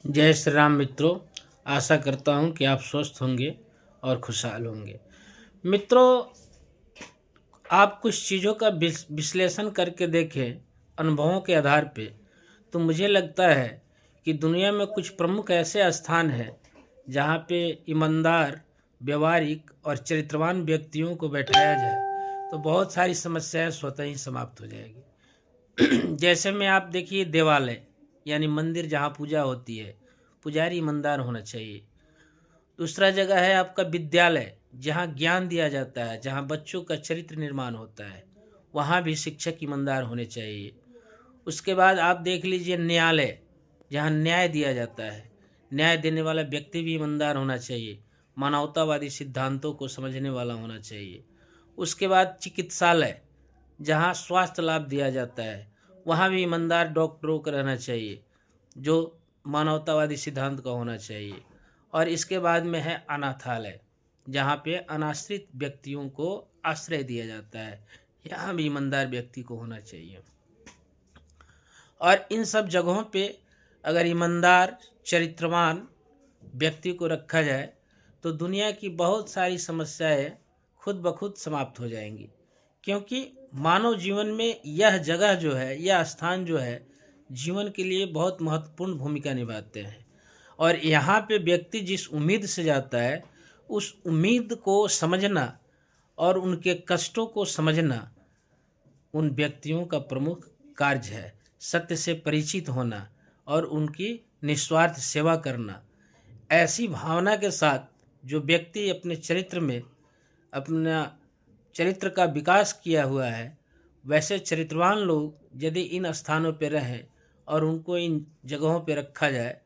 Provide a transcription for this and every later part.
जय श्री राम मित्रों। आशा करता हूँ कि आप स्वस्थ होंगे और खुशहाल होंगे। मित्रों, आप कुछ चीज़ों का विश्लेषण करके देखें अनुभवों के आधार पे, तो मुझे लगता है कि दुनिया में कुछ प्रमुख ऐसे स्थान हैं जहाँ पे ईमानदार, व्यवहारिक और चरित्रवान व्यक्तियों को बैठाया जाए तो बहुत सारी समस्याएं स्वतः ही समाप्त हो जाएगी। जैसे में आप देखिए, देवालय यानी मंदिर जहाँ पूजा होती है, पुजारी ईमानदार होना चाहिए। दूसरा जगह है आपका विद्यालय, जहाँ ज्ञान दिया जाता है, जहाँ बच्चों का चरित्र निर्माण होता है, वहाँ भी शिक्षक ईमानदार होने चाहिए। उसके बाद आप देख लीजिए न्यायालय, जहाँ न्याय दिया जाता है, न्याय देने वाला व्यक्ति भी ईमानदार होना चाहिए, मानवतावादी सिद्धांतों को समझने वाला होना चाहिए। उसके बाद चिकित्सालय, जहाँ स्वास्थ्य लाभ दिया जाता है, वहाँ भी ईमानदार डॉक्टरों का रहना चाहिए जो मानवतावादी सिद्धांत का होना चाहिए। और इसके बाद में है अनाथालय, जहाँ पे अनाश्रित व्यक्तियों को आश्रय दिया जाता है, यहाँ भी ईमानदार व्यक्ति को होना चाहिए। और इन सब जगहों पे अगर ईमानदार चरित्रवान व्यक्ति को रखा जाए तो दुनिया की बहुत सारी समस्याएं खुद ब खुद समाप्त हो जाएंगी, क्योंकि मानव जीवन में यह जगह जो है, यह स्थान जो है, जीवन के लिए बहुत महत्वपूर्ण भूमिका निभाते हैं। और यहाँ पे व्यक्ति जिस उम्मीद से जाता है, उस उम्मीद को समझना और उनके कष्टों को समझना उन व्यक्तियों का प्रमुख कार्य है। सत्य से परिचित होना और उनकी निस्वार्थ सेवा करना, ऐसी भावना के साथ जो व्यक्ति अपने चरित्र में अपना चरित्र का विकास किया हुआ है, वैसे चरित्रवान लोग यदि इन स्थानों पर रहें और उनको इन जगहों पर रखा जाए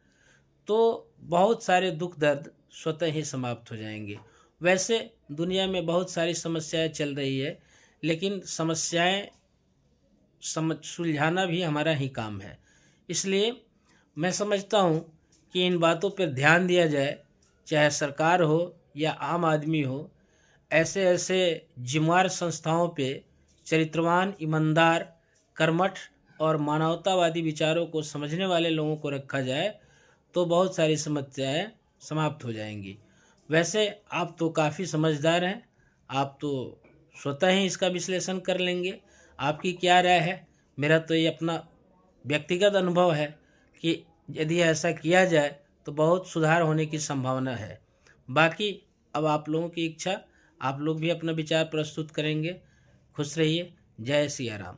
तो बहुत सारे दुख दर्द स्वतः ही समाप्त हो जाएंगे। वैसे दुनिया में बहुत सारी समस्याएं चल रही है, लेकिन समस्याएं सुलझाना भी हमारा ही काम है। इसलिए मैं समझता हूँ कि इन बातों पर ध्यान दिया जाए, चाहे सरकार हो या आम आदमी हो। ऐसे ऐसे जिम्मेदार संस्थाओं पे चरित्रवान, ईमानदार, कर्मठ और मानवतावादी विचारों को समझने वाले लोगों को रखा जाए तो बहुत सारी समस्याएं समाप्त हो जाएंगी। वैसे आप तो काफ़ी समझदार हैं, आप तो स्वतः ही इसका विश्लेषण कर लेंगे। आपकी क्या राय है? मेरा तो ये अपना व्यक्तिगत अनुभव है कि यदि ऐसा किया जाए तो बहुत सुधार होने की संभावना है। बाकी अब आप लोगों की इच्छा, आप लोग भी अपना विचार प्रस्तुत करेंगे। खुश रहिए। जय सिया राम।